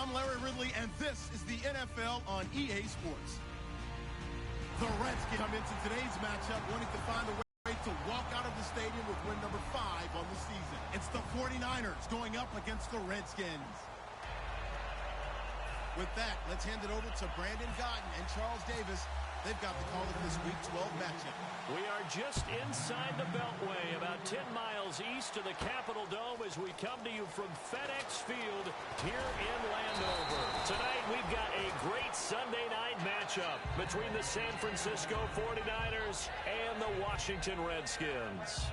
I'm Larry Ridley, and this is the NFL on EA Sports. The Redskins come into today's matchup wanting to find a way to walk out of the stadium with win number 5 on the season. It's the 49ers going up against the Redskins. With that, let's hand it over to Brandon Gotton and Charles Davis. They've got the call of this Week 12 matchup. We are just inside the Beltway, about 10 miles east of the Capitol Dome as we come to you from FedEx Field here in Landover. Tonight, we've got a great Sunday night matchup between the San Francisco 49ers and the Washington Redskins.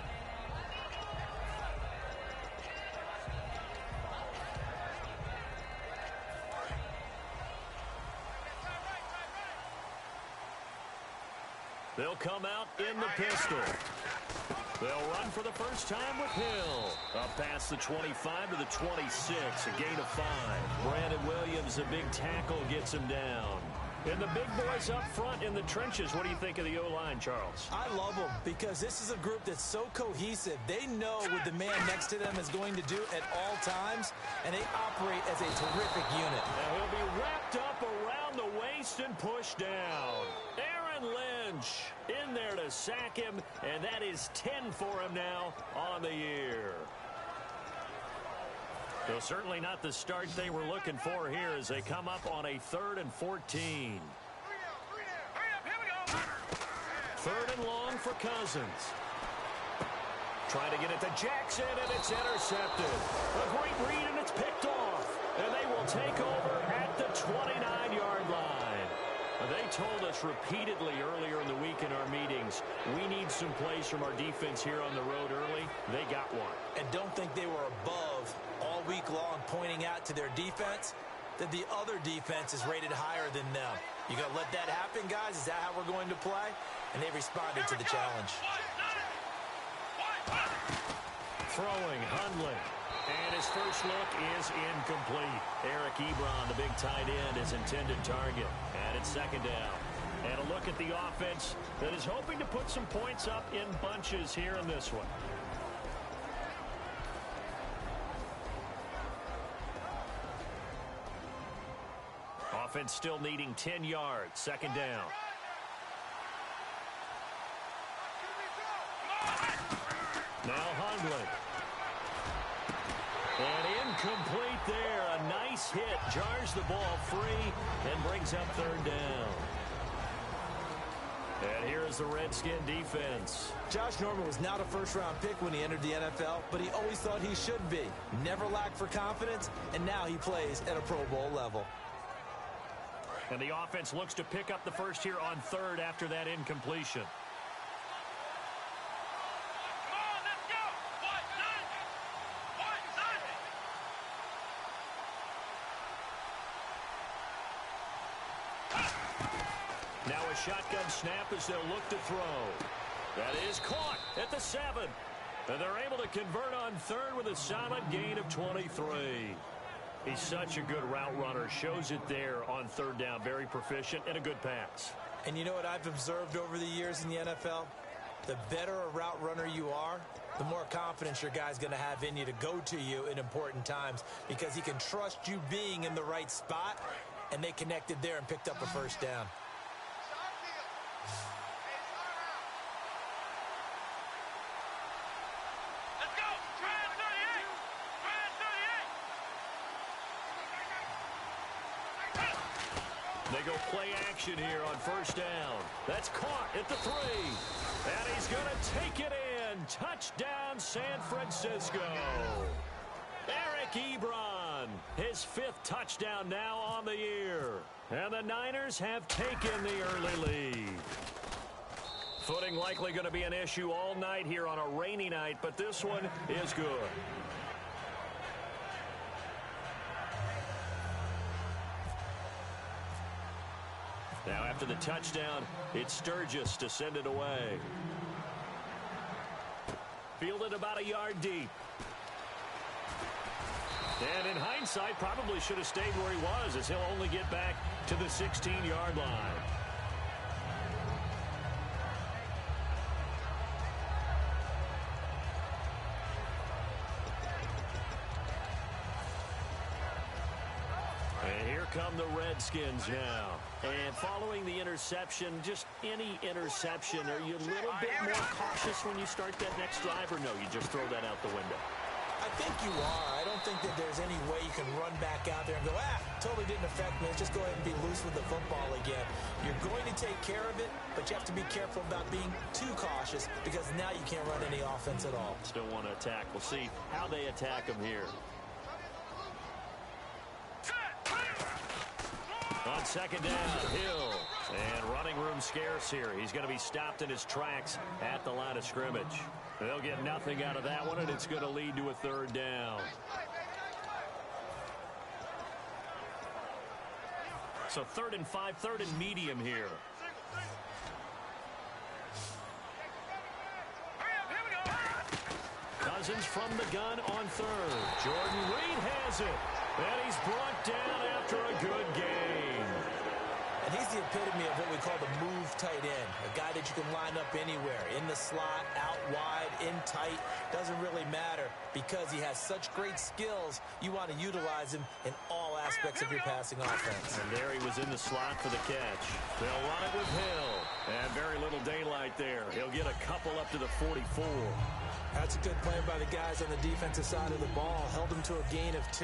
They'll come out in the pistol. They'll run for the first time with Hill. Up past the 25 to the 26, a gain of 5. Brandon Williams, a big tackle, gets him down. And the big boys up front in the trenches. What do you think of the O-line, Charles? I love them because this is a group that's so cohesive. They know what the man next to them is going to do at all times, and they operate as a terrific unit. Now he'll be wrapped up around the waist and pushed down. Aaron Lynch in there to sack him, and that is 10 for him now on the year. So certainly not the start they were looking for here as they come up on a 3rd and 14. 3rd and long for Cousins. Trying to get it to Jackson, and it's intercepted. A great read, and it's picked off. And they will take over at the 29-yard line. They told us repeatedly earlier in the week in our meetings, we need some plays from our defense here on the road early. They got one. And don't think they were above all week long pointing out to their defense that the other defense is rated higher than them. You going to let that happen, guys? Is that how we're going to play? And they responded to the challenge. Throwing, Hundley. And his first look is incomplete. Eric Ebron, the big tight end, is intended target. And it's 2nd down. And a look at the offense that is hoping to put some points up in bunches here in this one. Offense still needing 10 yards. 2nd down. Now Hundley. And incomplete there. A nice hit. Jars the ball free and brings up 3rd down. And here is the Redskin defense. Josh Norman was not a first-round pick when he entered the NFL, but he always thought he should be. Never lacked for confidence, and now he plays at a Pro Bowl level. And the offense looks to pick up the first here on 3rd after that incompletion. Now a shotgun snap as they'll look to throw. That is caught at the 7. And they're able to convert on 3rd with a solid gain of 23. He's such a good route runner. Shows it there on 3rd down. Very proficient and a good pass. And you know what I've observed over the years in the NFL? The better a route runner you are, the more confidence your guy's going to have in you to go to you in important times because he can trust you being in the right spot, and they connected there and picked up a first down. They go play action here on 1st down. That's caught at the 3. And he's going to take it in. Touchdown, San Francisco. Eric Ebron, his 5th touchdown now on the year. And the Niners have taken the early lead. Footing likely going to be an issue all night here on a rainy night, but this one is good. Now after the touchdown, it's Sturgis to send it away. Fielded about a yard deep. And in hindsight, probably should have stayed where he was as he'll only get back to the 16-yard line. Redskins now. And following the interception, just any interception, are you a little bit more cautious when you start that next drive, or no, you just throw that out the window? I think you are. I don't think that there's any way you can run back out there and go, totally didn't affect me. Let's just go ahead and be loose with the football again. You're going to take care of it, but you have to be careful about being too cautious because now you can't run any offense at all. Still want to attack. We'll see how they attack him here. On second down, Hill. And running room scarce here. He's going to be stopped in his tracks at the line of scrimmage. They'll get nothing out of that one, and it's going to lead to a third down. So 3rd and 5, 3rd and medium here. Cousins from the gun on 3rd. Jordan Reed has it. And he's brought down after a good game. And he's the epitome of what we call the move tight end. A guy that you can line up anywhere. In the slot, out wide, in tight. Doesn't really matter because he has such great skills. You want to utilize him in all aspects of your passing offense. And there he was in the slot for the catch. They'll run it with Hill. And very little daylight there. He'll get a couple up to the 44. That's a good play by the guys on the defensive side of the ball. Held him to a gain of 2.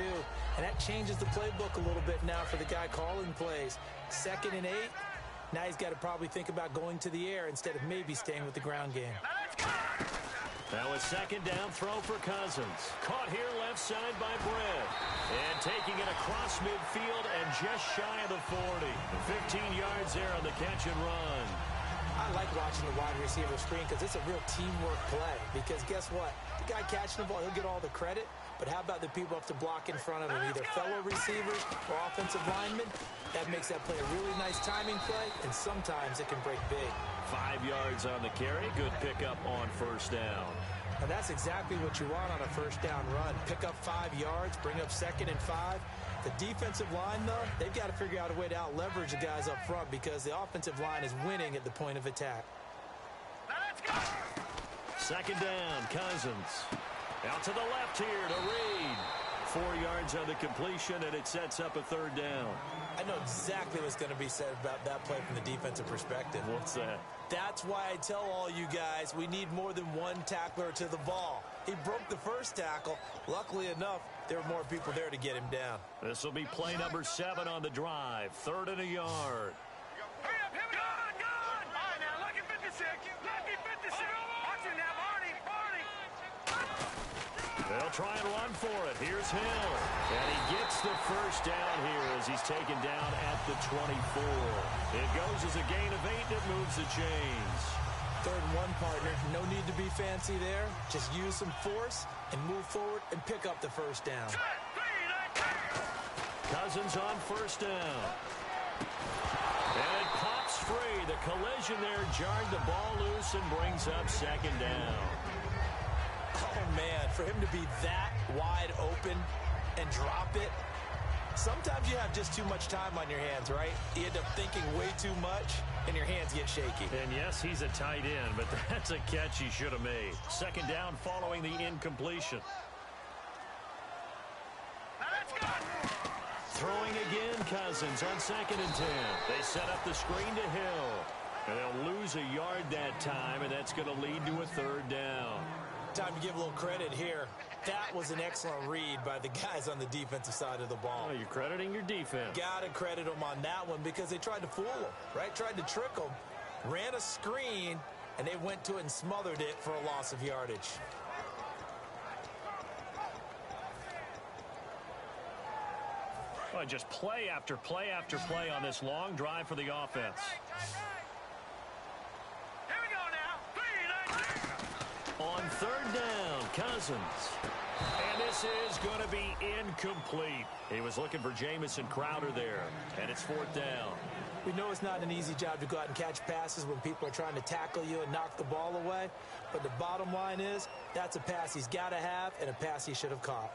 And that changes the playbook a little bit now for the guy calling plays. 2nd and 8. Now he's got to probably think about going to the air instead of maybe staying with the ground game. That was 2nd down throw for Cousins. Caught here left side by Brett. And taking it across midfield and just shy of the 40. 15 yards there on the catch and run. I like watching the wide receiver screen because it's a real teamwork play. Because guess what? The guy catching the ball, he'll get all the credit. But how about the people up to block in front of him, either fellow receivers or offensive linemen? That makes that play a really nice timing play, and sometimes it can break big. 5 yards on the carry. Good pickup on 1st down. Now that's exactly what you want on a 1st down run. Pick up 5 yards, bring up 2nd and 5. The defensive line, though, they've got to figure out a way to out-leverage the guys up front because the offensive line is winning at the point of attack. 2nd down, Cousins. Out to the left here to Reed. 4 yards on the completion, and it sets up a 3rd down. I know exactly what's going to be said about that play from the defensive perspective. What's that? That's why I tell all you guys we need more than one tackler to the ball. He broke the first tackle. Luckily enough, there were more people there to get him down. This will be play number 7 on the drive. 3rd and a yard. They'll try and run for it. Here's Hill. And he gets the 1st down here as he's taken down at the 24. It goes as a gain of 8, and it moves the chains. 3rd and 1, partner. No need to be fancy there. Just use some force and move forward and pick up the 1st down. Cousins on 1st down. And it pops free. The collision there jarred the ball loose and brings up 2nd down. Oh, man, for him to be that wide open and drop it, sometimes you have just too much time on your hands, right? You end up thinking way too much, and your hands get shaky. And yes, he's a tight end, but that's a catch he should have made. 2nd down following the incompletion. Throwing again, Cousins on 2nd and 10. They set up the screen to Hill. And they'll lose a yard that time, and that's going to lead to a 3rd down. Time to give a little credit here. That was an excellent read by the guys on the defensive side of the ball. Oh, you're crediting your defense. Got to credit them on that one because they tried to fool them, right? Tried to trick them. Ran a screen, and they went to it and smothered it for a loss of yardage. Well, just play after play after play on this long drive for the offense. On 3rd down, Cousins. And this is going to be incomplete. He was looking for Jamison Crowder there. And it's 4th down. We know it's not an easy job to go out and catch passes when people are trying to tackle you and knock the ball away. But the bottom line is, that's a pass he's got to have and a pass he should have caught.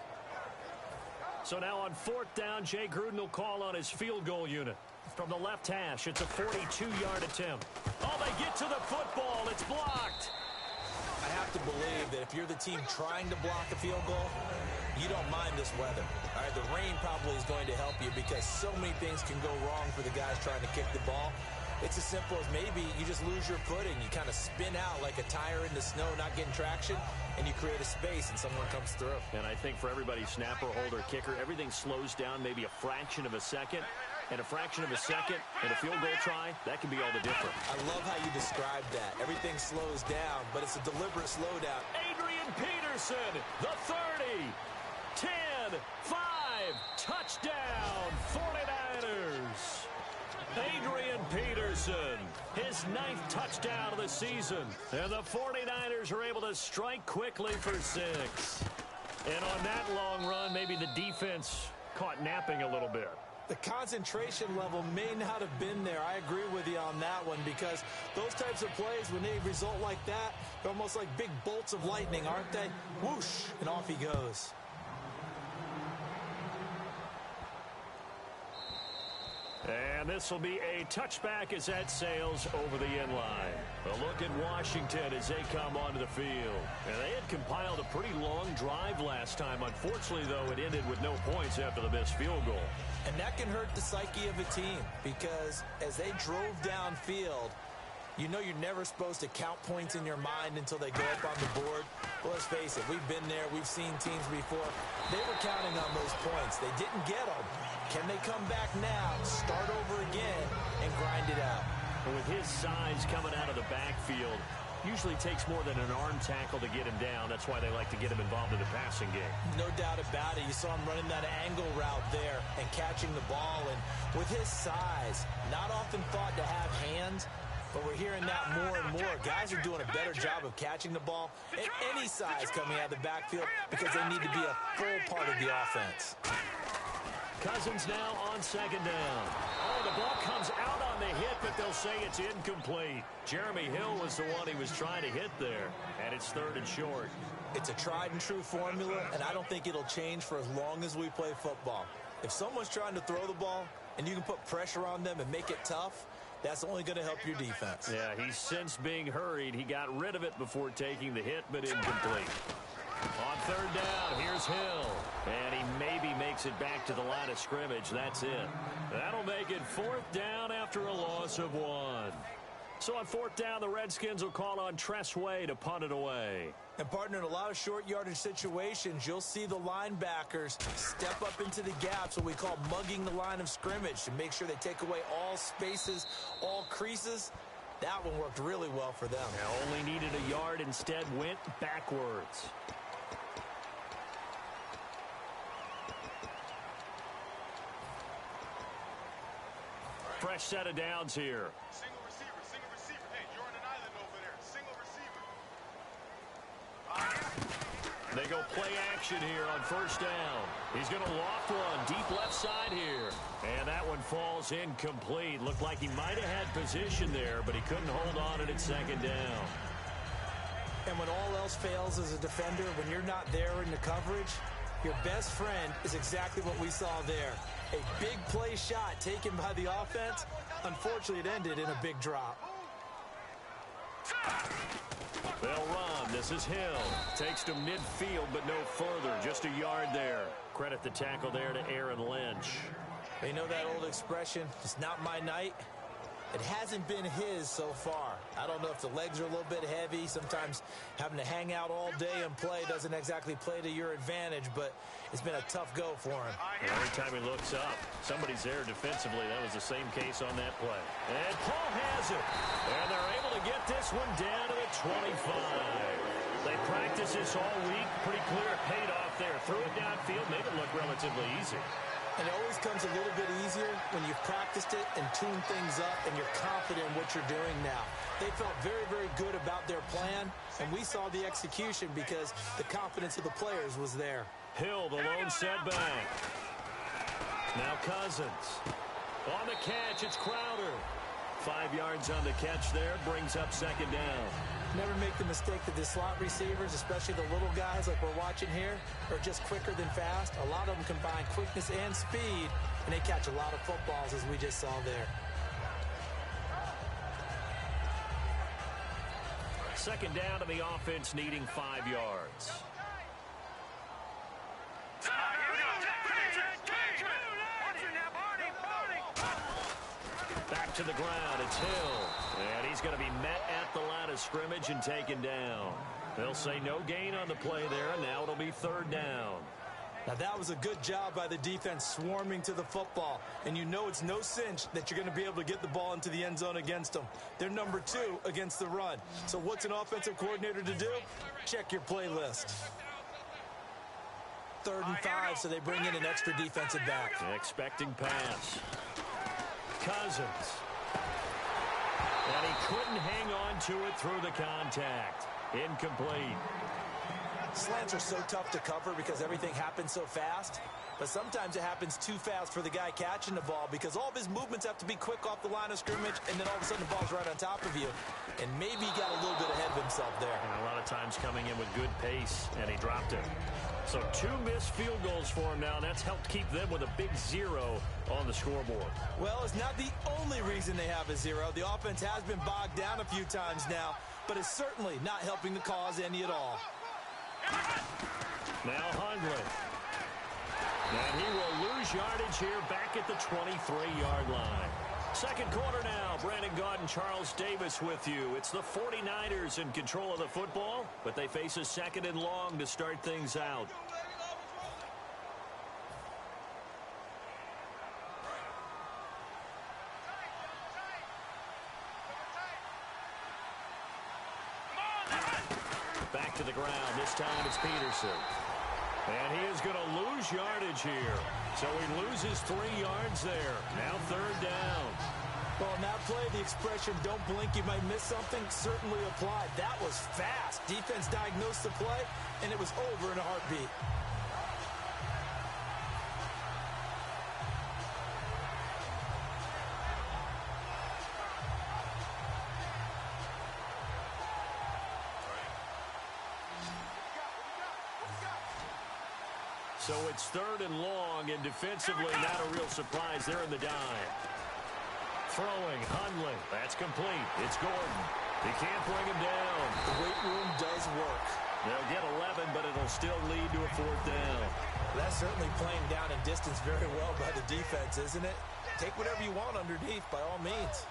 So now on 4th down, Jay Gruden will call on his field goal unit. From the left hash, it's a 42-yard attempt. Oh, they get to the football. It's blocked. I have to believe that if you're the team trying to block the field goal, you don't mind this weather. All right, the rain probably is going to help you because so many things can go wrong for the guys trying to kick the ball. It's as simple as maybe you just lose your footing. You kind of spin out like a tire in the snow, not getting traction, and you create a space and someone comes through. And I think for everybody, snapper, holder, kicker, everything slows down maybe a fraction of a second. And a fraction of a second and a field goal try, that can be all the difference. I love how you described that. Everything slows down, but it's a deliberate slowdown. Adrian Peterson, the 30, 10, 5, touchdown, 49ers. Adrian Peterson, his 9th touchdown of the season. And the 49ers are able to strike quickly for 6. And on that long run, maybe the defense caught napping a little bit. The concentration level may not have been there. I agree with you on that one because those types of plays, when they result like that, they're almost like big bolts of lightning, aren't they? Whoosh, and off he goes. And this will be a touchback as that sails over the end line. A look at Washington as they come onto the field. And they had compiled a pretty long drive last time. Unfortunately, though, it ended with no points after the missed field goal. And that can hurt the psyche of a team because as they drove downfield, you know you're never supposed to count points in your mind until they go up on the board. Well, let's face it, we've been there. We've seen teams before. They were counting on those points. They didn't get them. Can they come back now, start over again, and grind it out? And with his size coming out of the backfield, usually takes more than an arm tackle to get him down. That's why they like to get him involved in the passing game. No doubt about it. You saw him running that angle route there and catching the ball. And with his size, not often thought to have hands, but we're hearing that more and more. Guys are doing a better job of catching the ball at any size coming out of the backfield because they need to be a full part of the offense. Cousins now on second down. Oh, the ball comes out on the hit, but they'll say it's incomplete. Jeremy Hill was the one he was trying to hit there, and it's 3rd and short. It's a tried-and-true formula, and I don't think it'll change for as long as we play football. If someone's trying to throw the ball and you can put pressure on them and make it tough, that's only going to help your defense. Yeah, he's since being hurried. He got rid of it before taking the hit, but incomplete. On 3rd down, here's Hill. And he maybe makes it back to the line of scrimmage. That's it. That'll make it 4th down after a loss of 1. So on 4th down, the Redskins will call on Tress Way to punt it away. And, partner, in a lot of short yardage situations, you'll see the linebackers step up into the gaps, what we call mugging the line of scrimmage, to make sure they take away all spaces, all creases. That one worked really well for them. Now only needed a yard, instead went backwards. Fresh set of downs here. Single receiver. Hey, you're on an island over there. Single receiver. They go play action here on 1st down. He's going to loft one deep left side here. And that one falls incomplete. Looked like he might have had position there, but he couldn't hold on it at 2nd down. And when all else fails as a defender, when you're not there in the coverage, your best friend is exactly what we saw there. A big play shot taken by the offense. Unfortunately, it ended in a big drop. They'll run. This is Hill. Takes to midfield, but no further. Just a yard there. Credit the tackle there to Aaron Lynch. You know that old expression, it's not my night? It hasn't been his so far. I don't know if the legs are a little bit heavy. Sometimes having to hang out all day and play doesn't exactly play to your advantage, but it's been a tough go for him. And every time he looks up, somebody's there defensively. That was the same case on that play. And Paul has it. And they're able to get this one down to the 25. They practiced this all week. Pretty clear it paid off there. Threw it downfield, made it look relatively easy. And it always comes a little bit easier when you've practiced it and tuned things up and you're confident in what you're doing now. They felt very, very good about their plan, and we saw the execution because the confidence of the players was there. Hill, the lone setback. Now Cousins. On the catch, it's Crowder. 5 yards on the catch there, brings up 2nd down. Never make the mistake that the slot receivers, especially the little guys like we're watching here, are just quicker than fast. A lot of them combine quickness and speed, and they catch a lot of footballs, as we just saw there. 2nd down to the offense, needing 5 yards. Back to the ground. It's Hill. And he's going to be met at the line of scrimmage and taken down. They'll say no gain on the play there, and now it'll be third down. Now, that was a good job by the defense swarming to the football. And you know it's no cinch that you're going to be able to get the ball into the end zone against them. They're number 2 against the run. So what's an offensive coordinator to do? Check your playlist. 3rd and 5, so they bring in an extra defensive back. Expecting pass. Cousins. And he couldn't hang on to it through the contact. Incomplete. Slants are so tough to cover because everything happens so fast. But sometimes it happens too fast for the guy catching the ball because all of his movements have to be quick off the line of scrimmage, and then all of a sudden the ball's right on top of you. And maybe he got a little bit ahead of himself there. And a lot of times coming in with good pace, and he dropped it. So 2 missed field goals for him now, and that's helped keep them with a big 0 on the scoreboard. Well, it's not the only reason they have a 0. The offense has been bogged down a few times now, but it's certainly not helping the cause any at all. Now Hundley. And he will lose yardage here back at the 23-yard line. Second quarter now. Brandon Gaudin, Charles Davis with you. It's the 49ers in control of the football, but they face a 2nd and long to start things out. Back to the ground. This time it's Peterson. And he is going to lose yardage here. So he loses 3 yards there. Now 3rd down. Well, in that play, the expression, don't blink, you might miss something, certainly applied. That was fast. Defense diagnosed the play, and it was over in a heartbeat. So it's 3rd and long, and defensively not a real surprise. They're in the dime. Throwing, Hundley. That's complete. It's Gordon. He can't bring him down. The weight room does work. They'll get 11, but it'll still lead to a 4th down. That's certainly playing down in distance very well by the defense, isn't it? Take whatever you want underneath, by all means.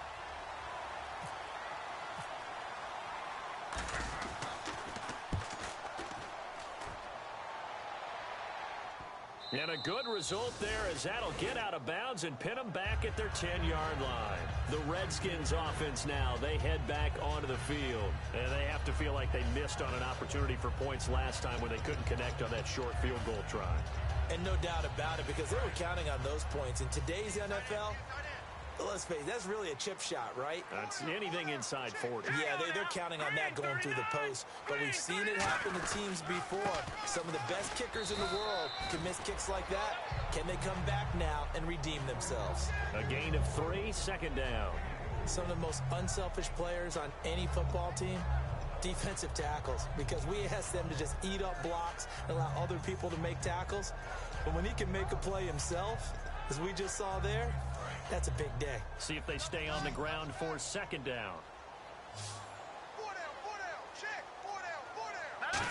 And a good result there as that'll get out of bounds and pin them back at their 10-yard line. The Redskins offense now, they head back onto the field. And they have to feel like they missed on an opportunity for points last time when they couldn't connect on that short field goal try. And no doubt about it, because they were counting on those points. In today's NFL, let's face it, that's really a chip shot, right? That's anything inside 40. Yeah, they're counting on that going through the post. But we've seen it happen to teams before. Some of the best kickers in the world can miss kicks like that. Can they come back now and redeem themselves? A gain of 3, 2nd down. Some of the most unselfish players on any football team, defensive tackles, because we ask them to just eat up blocks and allow other people to make tackles. But when he can make a play himself, as we just saw there, that's a big day. See if they stay on the ground for 2nd down. 4 down, check, 4 down.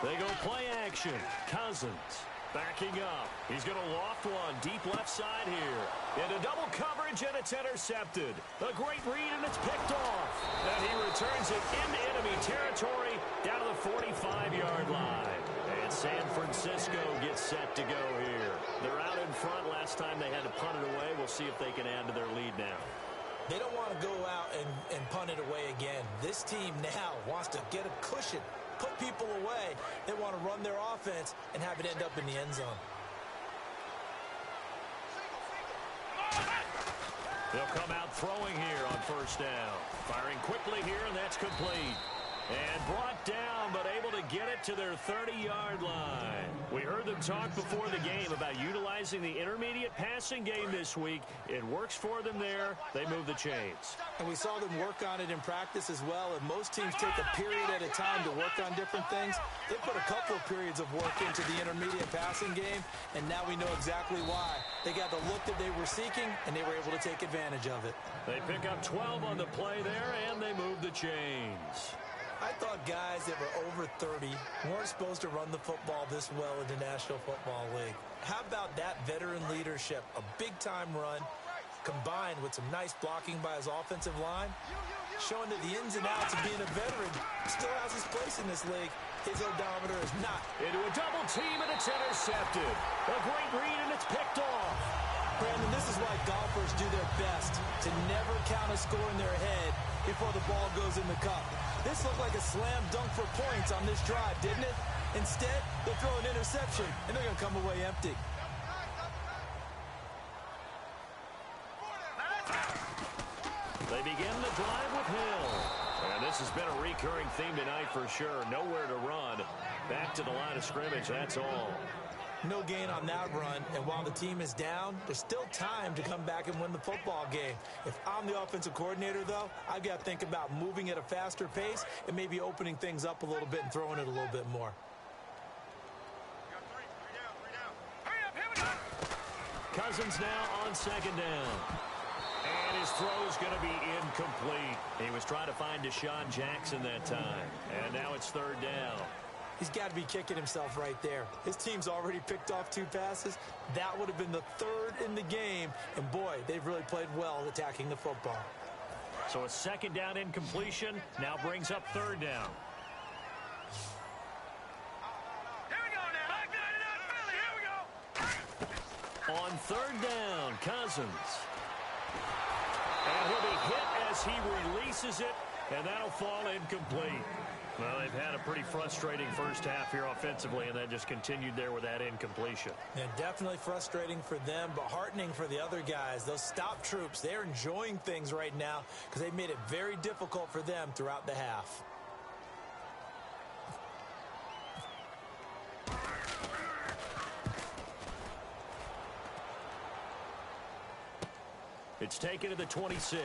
They go play action. Cousins backing up. He's going to loft one deep left side here. Into double coverage, and it's intercepted. A great read, and it's picked off. And he returns it into enemy territory down to the 45-yard line. And San Francisco gets set to go here. They're out in front. Last time they had to punt it away. We'll see if they can add to their lead now. They don't want to go out and punt it away again. This team now wants to get a cushion, put people away. They want to run their offense and have it end up in the end zone. They'll come out throwing here on 1st down. Firing quickly here, and that's complete. And brought down, but able to get it to their 30-yard line. We heard them talk before the game about utilizing the intermediate passing game this week. It works for them there. They move the chains. And we saw them work on it in practice as well. And most teams take a period at a time to work on different things. They put a couple of periods of work into the intermediate passing game, and now we know exactly why. They got the look that they were seeking, and they were able to take advantage of it. They pick up 12 on the play there, and they move the chains. I thought guys that were over 30 weren't supposed to run the football this well in the National Football League. How about that veteran leadership? A big-time run, combined with some nice blocking by his offensive line, showing that the ins and outs of being a veteran still has his place in this league. His odometer is not. Into a double team, and it's intercepted. A great read, and it's picked off. Brandon, this is why golfers do their best to never count a score in their head before the ball goes in the cup. This looked like a slam dunk for points on this drive, didn't it? Instead, they'll throw an interception, and they're going to come away empty. They begin the drive with Hill. And this has been a recurring theme tonight for sure. Nowhere to run. Back to the line of scrimmage, that's all. No gain on that run, and while the team is down, there's still time to come back and win the football game. If I'm the offensive coordinator, though, I've got to think about moving at a faster pace and maybe opening things up a little bit and throwing it a little bit more. Cousins now on second down. And his throw is going to be incomplete. He was trying to find Deshaun Jackson that time. And now it's third down. He's got to be kicking himself right there. His team's already picked off 2 passes. That would have been the 3rd in the game. And, boy, they've really played well attacking the football. So a second down incompletion now brings up third down. Here we go now. Here we go. On third down, Cousins. And he'll be hit as he releases it, and that'll fall incomplete. Well, they've had a pretty frustrating first half here offensively, and that just continued there with that incompletion. Yeah, definitely frustrating for them, but heartening for the other guys. Those stop troops, they're enjoying things right now because they've made it very difficult for them throughout the half. It's taken to the 26.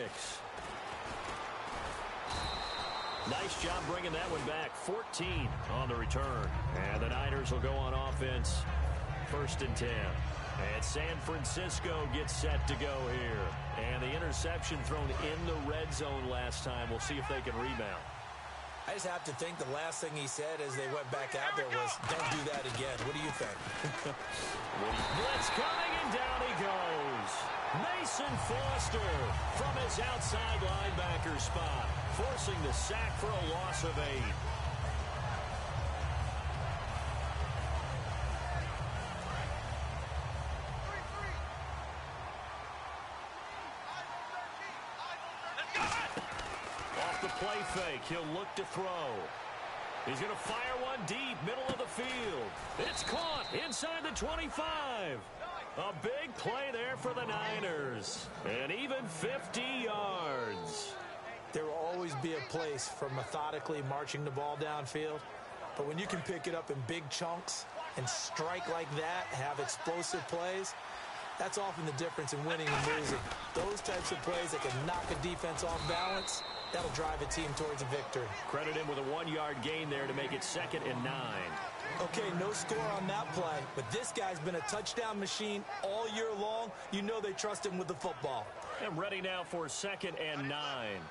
Nice job bringing that one back. 14 on the return. And the Niners will go on offense. 1st and 10. And San Francisco gets set to go here. And the interception thrown in the red zone last time. We'll see if they can rebound. I just have to think the last thing he said as they went back out there was, don't do that again. What do you think? Blitz coming, and down he goes. Mason Foster from his outside linebacker spot, forcing the sack for a loss of 8. Off the play fake, he'll look to throw. He's going to fire one deep, middle of the field. It's caught inside the 25. A big play there for the Niners. And even 50 yards. There will always be a place for methodically marching the ball downfield. But when you can pick it up in big chunks and strike like that, have explosive plays, that's often the difference in winning and losing. Those types of plays that can knock a defense off balance, that'll drive a team towards a victory. Credit him with a 1-yard gain there to make it 2nd and 9. Okay, no score on that play, but this guy's been a touchdown machine all year long. You know they trust him with the football. And ready now for 2nd and 9.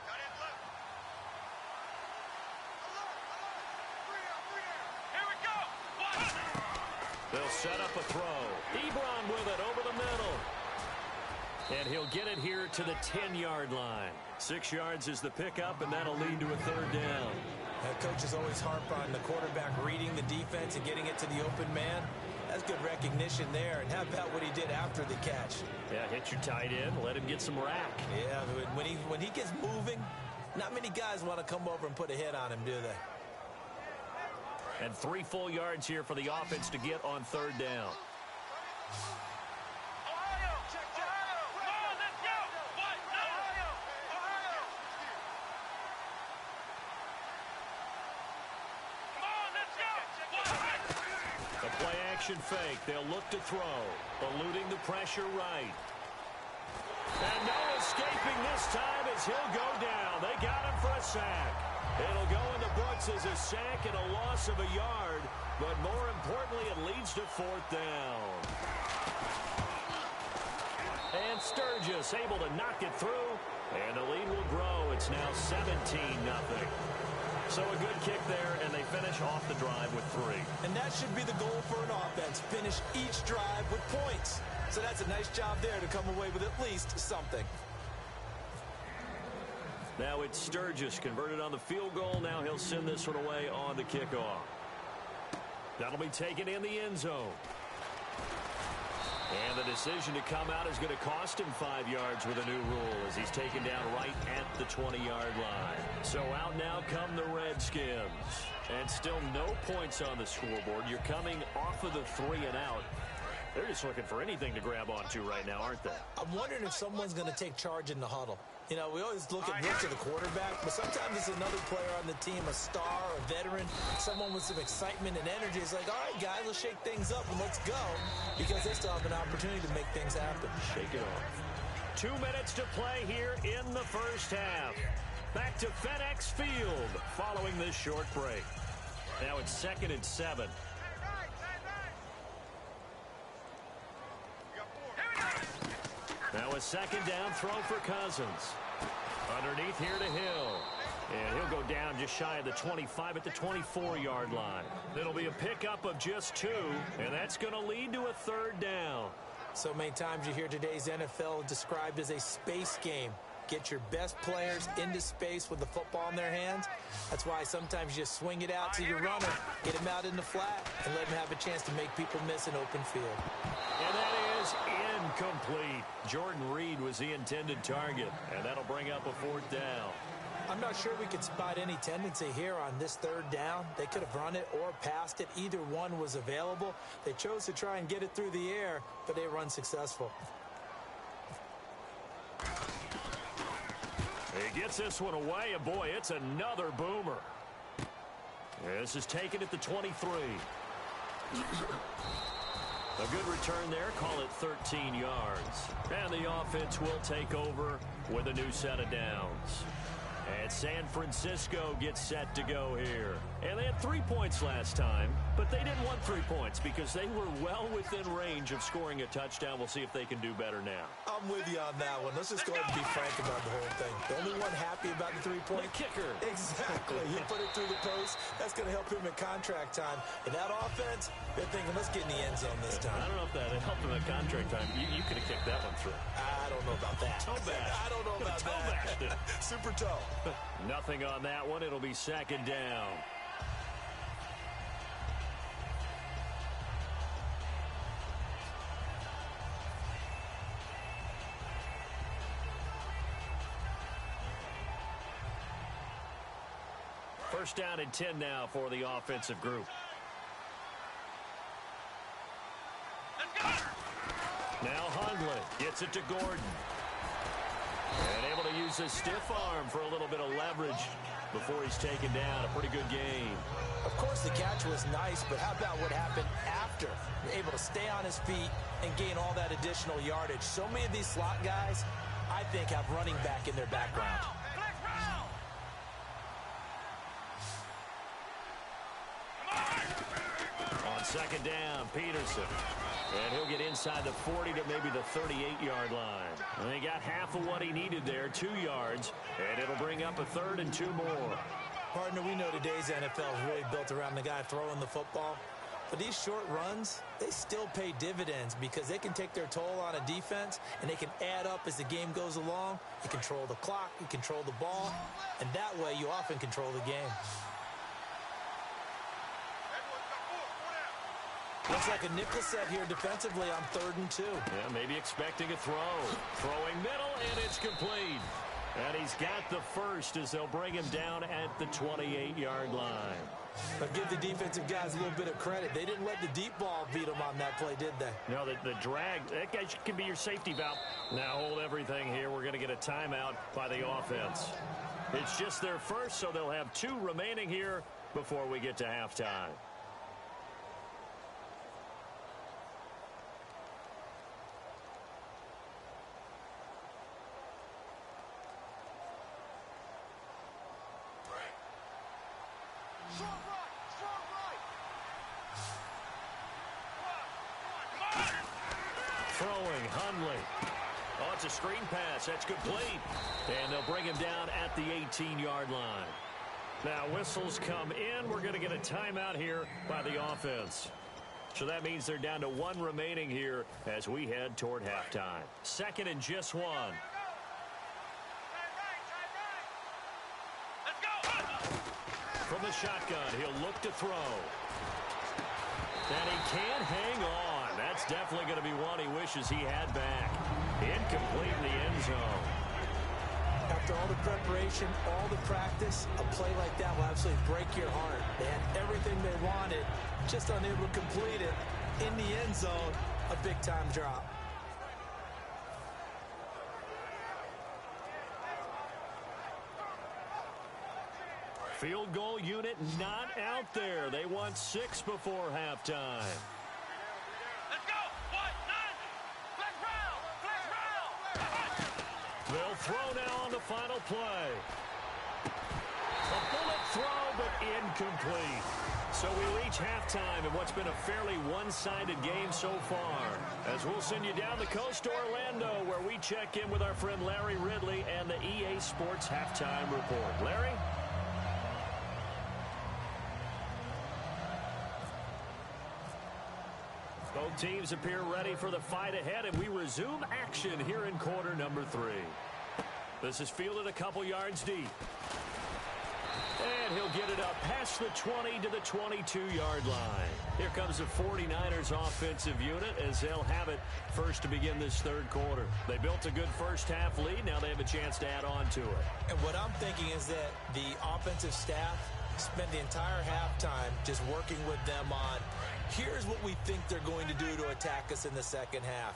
They'll set up a throw. Ebron with it over the middle. And he'll get it here to the 10-yard line. 6 yards is the pickup, and that'll lead to a 3rd down. Coaches always harp on the quarterback reading the defense and getting it to the open man. That's good recognition there. And how about what he did after the catch? Yeah, hit your tight end, let him get some rack. Yeah, when he gets moving, not many guys want to come over and put a hit on him, do they? And 3 full yards here for the offense to get on 3rd down. Fake. They'll look to throw. Eluding the pressure right. And no escaping this time as he'll go down. They got him for a sack. It'll go in the books as a sack and a loss of a yard. But more importantly, it leads to 4th down. And Sturgis able to knock it through. And the lead will grow. It's now 17-0. So a good kick there, and they finish off the drive with 3. And that should be the goal for an offense. Finish each drive with points. So that's a nice job there to come away with at least something. Now it's Sturgis converted on the field goal. Now he'll send this one away on the kickoff. That'll be taken in the end zone. And the decision to come out is going to cost him 5 yards with a new rule as he's taken down right at the 20-yard line. So out now come the Redskins. And still no points on the scoreboard. You're coming off of the 3 and out. They're just looking for anything to grab onto right now, aren't they? I'm wondering if someone's going to take charge in the huddle. You know, we always look to the quarterback, but sometimes it's another player on the team, a star, a veteran, someone with some excitement and energy. It's like, all right, guys, let's shake things up and let's go, because they still have an opportunity to make things happen. Shake it off. 2 minutes to play here in the first half. Back to FedEx Field following this short break. Now it's 2nd and 7. Now a second down throw for Cousins. Underneath here to Hill. And he'll go down just shy of the 25 at the 24-yard line. It'll be a pickup of just 2, and that's going to lead to a 3rd down. So many times you hear today's NFL described as a space game. Get your best players into space with the football in their hands. That's why sometimes you just swing it out to your runner, get him out in the flat, and let him have a chance to make people miss an open field. And that is incomplete. Jordan Reed was the intended target, and that'll bring up a 4th down. I'm not sure we could spot any tendency here on this 3rd down. They could have run it or passed it. Either one was available. They chose to try and get it through the air, but they were unsuccessful. He gets this one away, and boy, it's another boomer. This is taken at the 23. A good return there, call it 13 yards. And the offense will take over with a new set of downs. And San Francisco gets set to go here. And they had 3 points last time, but they didn't want 3 points because they were well within range of scoring a touchdown. We'll see if they can do better now. I'm with you on that one. Let's just go ahead and be frank about the whole thing. The only one happy about the 3-point kicker. Exactly. He put it through the post. That's going to help him in contract time. And that offense, they're thinking, let's get in the end zone this time. I don't know if that helped him in contract time. You could have kicked that one through. I don't know about that. Toe bash. I don't know about that. Super toe. Nothing on that one. It'll be 2nd down. First down and 10 now for the offensive group. Now Hundley gets it to Gordon. And able to use his stiff arm for a little bit of leverage before he's taken down. A pretty good game. Of course, the catch was nice, but how about what happened after? Able to stay on his feet and gain all that additional yardage. So many of these slot guys, I think, have running back in their background. On 2nd down, Peterson. And he'll get inside the 40 to maybe the 38-yard line. And he got half of what he needed there, 2 yards. And it'll bring up a 3rd and 2 more. Partner, we know today's NFL is really built around the guy throwing the football. But these short runs, they still pay dividends because they can take their toll on a defense and they can add up as the game goes along. You control the clock, you control the ball, and that way you often control the game. Looks like a nickel set here defensively on 3rd and 2. Yeah, maybe expecting a throw. Throwing middle, and it's complete. And he's got the first as they'll bring him down at the 28-yard line. But give the defensive guys a little bit of credit. They didn't let the deep ball beat them on that play, did they? No, the drag, that guy can be your safety valve. Now hold everything here. We're going to get a timeout by the offense. It's just their first, so they'll have 2 remaining here before we get to halftime. Throwing, Hundley. Oh, it's a screen pass. That's complete. And they'll bring him down at the 18-yard line. Now, whistles come in. We're going to get a timeout here by the offense. So that means they're down to 1 remaining here as we head toward halftime. 2nd and just 1. From the shotgun, he'll look to throw. And he can't hang on. That's definitely going to be one he wishes he had back. Incomplete in the end zone. After all the preparation, all the practice, a play like that will absolutely break your heart. They had everything they wanted, just unable to complete it. In the end zone, a big-time drop. Field goal unit not out there. They want 6 before halftime. Let's go. 1-9. Flex round. They'll throw now on the final play. A bullet throw, but incomplete. So we reach halftime in what's been a fairly one-sided game so far. As we'll send you down the coast to Orlando, where we check in with our friend Larry Ridley and the EA Sports Halftime Report. Larry? Both teams appear ready for the fight ahead, and we resume action here in quarter number 3. This is fielded a couple yards deep. And he'll get it up past the 20 to the 22-yard line. Here comes the 49ers offensive unit as they'll have it first to begin this 3rd quarter. They built a good first-half lead. Now they have a chance to add on to it. And what I'm thinking is that the offensive staff spent the entire halftime just working with them on, here's what we think they're going to do to attack us in the second half.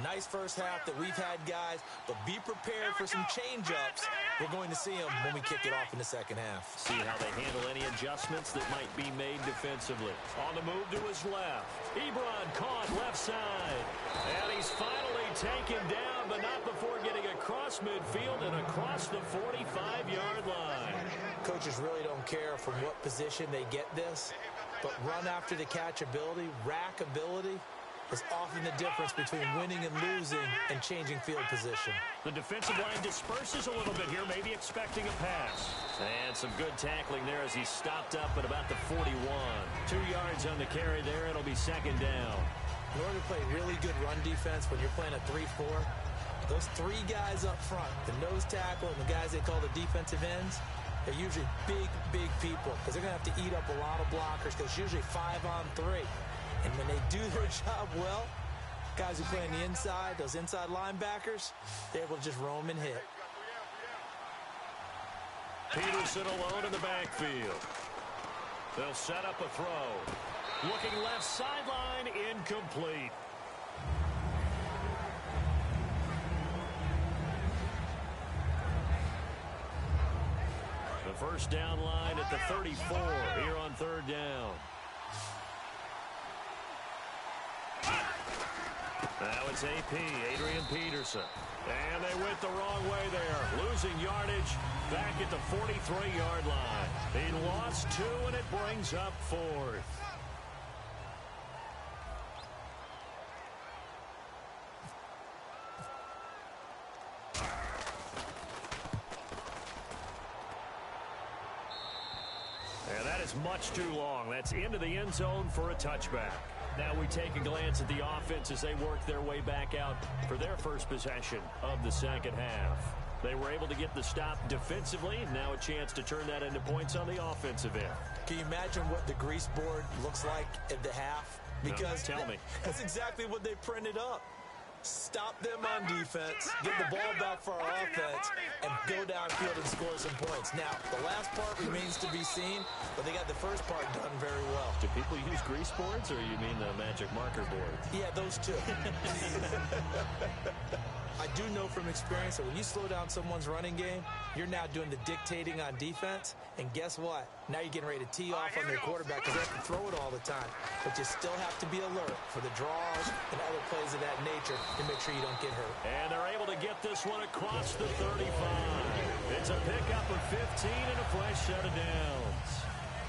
Nice first half that we've had, guys, but be prepared for some change-ups. We're going to see them when we kick it off in the second half. See how they handle any adjustments that might be made defensively. On the move to his left. Ebron caught left side. And he's finally taken down, but not before getting across midfield and across the 45-yard line. Coaches really don't care from what position they get this, but run after the catch ability, rack ability, is often the difference between winning and losing and changing field position. The defensive line disperses a little bit here, maybe expecting a pass. And some good tackling there as he stopped up at about the 41. 2 yards on the carry there. It'll be 2nd down. In order to play really good run defense when you're playing a 3-4, those 3 guys up front, the nose tackle and the guys they call the defensive ends, they're usually big people because they're going to have to eat up a lot of blockers because it's usually 5-on-3. And when they do their job well, guys who play on the inside, those inside linebackers, they're able to just roam and hit. Peterson alone in the backfield. They'll set up a throw. Looking left sideline, incomplete. The first down line at the 34 here on 3rd down. Now it's AP, Adrian Peterson. And they went the wrong way there. Losing yardage back at the 43-yard line. He lost 2, and it brings up 4th. And that is much too long. That's into the end zone for a touchback. Now we take a glance at the offense as they work their way back out for their first possession of the second half. They were able to get the stop defensively. Now a chance to turn that into points on the offensive end. Can you imagine what the grease board looks like at the half? Because no, tell me. That's exactly what they printed up. Stop them on defense, get the ball back for our offense, and go downfield and score some points. Now, the last part remains to be seen, but they got the first part done very well. Do people use grease boards, or you mean the magic marker board? Yeah, those two. I do know from experience that when you slow down someone's running game, you're now doing the dictating on defense, and guess what? Now you're getting ready to tee off on their quarterback because they have to throw it all the time. But you still have to be alert for the draws and other plays of that nature to make sure you don't get hurt. And they're able to get this one across the 35. It's a pickup of 15 and a fresh set of downs.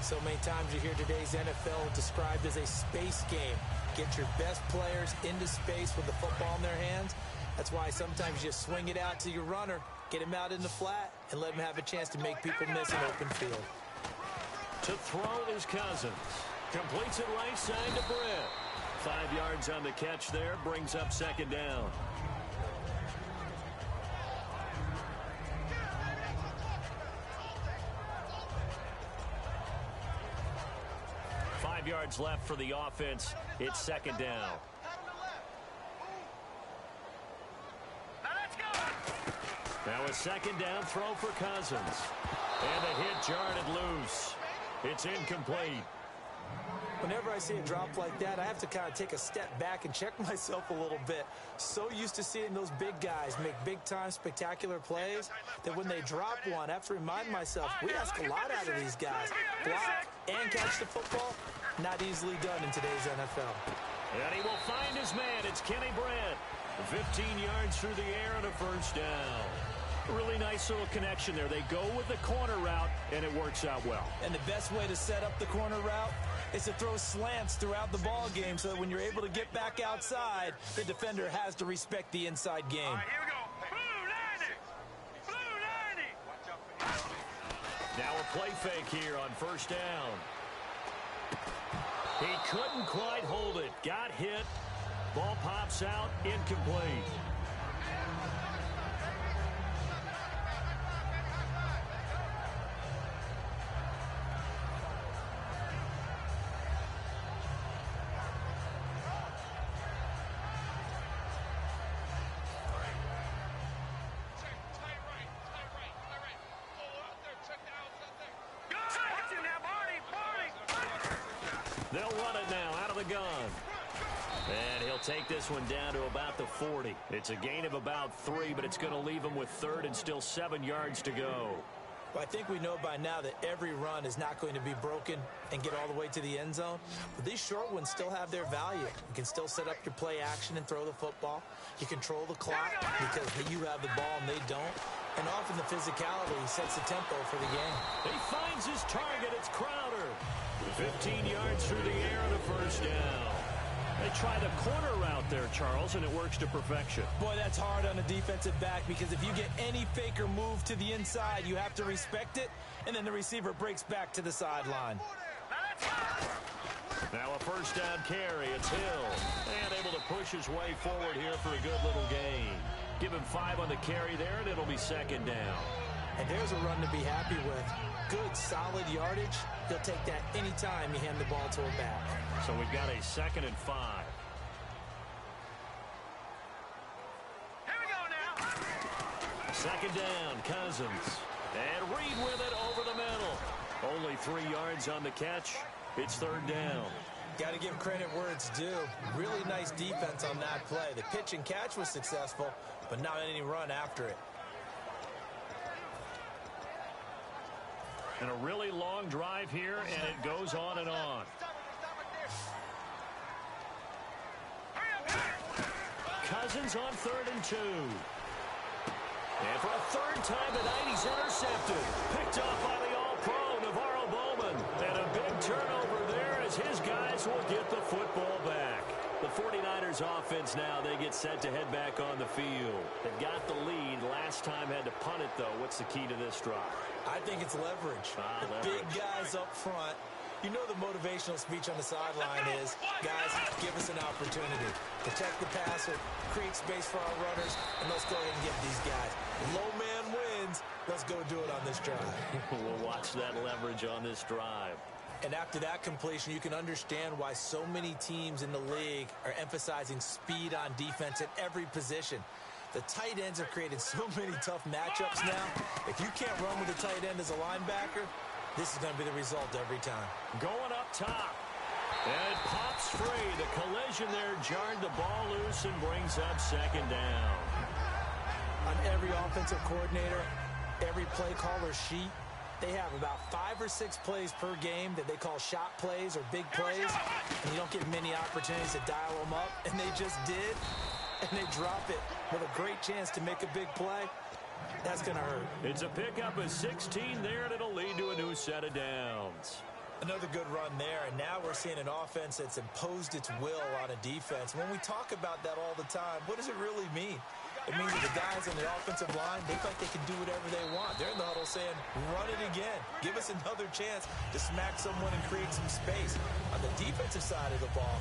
So many times you hear today's NFL described as a space game. Get your best players into space with the football in their hands. That's why sometimes you swing it out to your runner, get him out in the flat, and let him have a chance to make people miss an open field. To throw is Cousins. Completes it right side to Britt. 5 yards on the catch there, brings up second down. Yards left for the offense. It's second down. Now a second down throw for Cousins. And a hit jarred it loose. It's incomplete. Whenever I see a drop like that, I have to kind of take a step back and check myself a little bit. So used to seeing those big guys make big-time spectacular plays that when they drop one, I have to remind myself, we ask a lot out of these guys. Block and catch the football, not easily done in today's NFL. And he will find his man. It's Kenny Brett. 15 yards through the air and a first down. Really nice little connection there. They go with the corner route, and it works out well. And the best way to set up the corner route is to throw slants throughout the ball game so that when you're able to get back outside, the defender has to respect the inside game. All right, here we go. Blue 90. Blue 90. Now a play fake here on first down. He couldn't quite hold it. Got hit. Ball pops out. Incomplete. They'll run it now out of the gun. And he'll take this one down to about the 40. It's a gain of about 3, but it's going to leave him with third and still 7 yards to go. Well, I think we know by now that every run is not going to be broken and get all the way to the end zone. But these short ones still have their value. You can still set up your play action and throw the football. You control the clock because you have the ball and they don't. And often the physicality sets the tempo for the game. He finds his target. It's Crowder. 15 yards through the air and a first down. They try the corner route there, Charles, and it works to perfection. Boy, that's hard on a defensive back because if you get any fake or move to the inside, you have to respect it, and then the receiver breaks back to the sideline. Now a first down carry. It's Hill. And able to push his way forward here for a good little gain. Give him 5 on the carry there, and it'll be second down. And there's a run to be happy with. Good, solid yardage. He'll take that anytime you hand the ball to a back. So we've got a 2nd and 5. Here we go now. Second down, Cousins. And Reed with it over the middle. Only 3 yards on the catch. It's third down. Got to give credit where it's due. Really nice defense on that play. The pitch and catch was successful, but not any run after it. And a really long drive here, and it goes on and on. Cousins on 3rd and 2. And for a third time tonight, he's intercepted. Picked off by the All-Pro, Navarro Bowman. And a big turnover there as his guys will get the football back. The 49ers offense now, they get set to head back on the field. They've got the lead. Last time had to punt it, though. What's the key to this drive? I think it's leverage. The big guys up front. You know the motivational speech on the sideline is, guys, give us an opportunity. Protect the passer, create space for our runners, and let's go ahead and get these guys. Low man wins. Let's go do it on this drive. We'll watch that leverage on this drive. And after that completion, you can understand why so many teams in the league are emphasizing speed on defense at every position. The tight ends have created so many tough matchups now. If you can't run with a tight end as a linebacker, this is going to be the result every time. Going up top. And it pops free. The collision there jarred the ball loose and brings up second down. On every offensive coordinator, every play caller sheet, they have about 5 or 6 plays per game that they call shot plays or big plays. And you don't get many opportunities to dial them up. And they just did. And they drop it with a great chance to make a big play. That's going to hurt. It's a pickup of 16 there, and it'll lead to a new set of downs. Another good run there, and now we're seeing an offense that's imposed its will on a defense. When we talk about that all the time, what does it really mean? It means that the guys on the offensive line, they feel like they can do whatever they want. They're in the huddle saying, run it again. Give us another chance to smack someone and create some space. On the defensive side of the ball,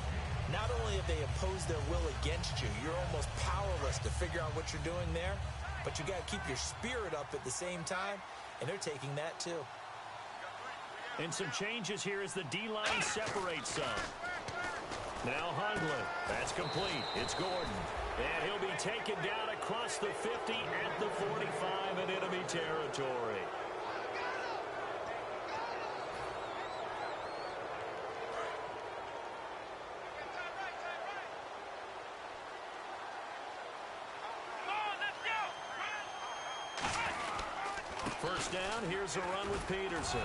Not only have they imposed their will against you, you're almost powerless to figure out what you're doing there, but you got to keep your spirit up at the same time, and they're taking that too. And some changes here as the D-line separates some. Now Hundley. That's complete. It's Gordon. And he'll be taken down across the 50 at the 45 in enemy territory. First down, here's a run with Peterson.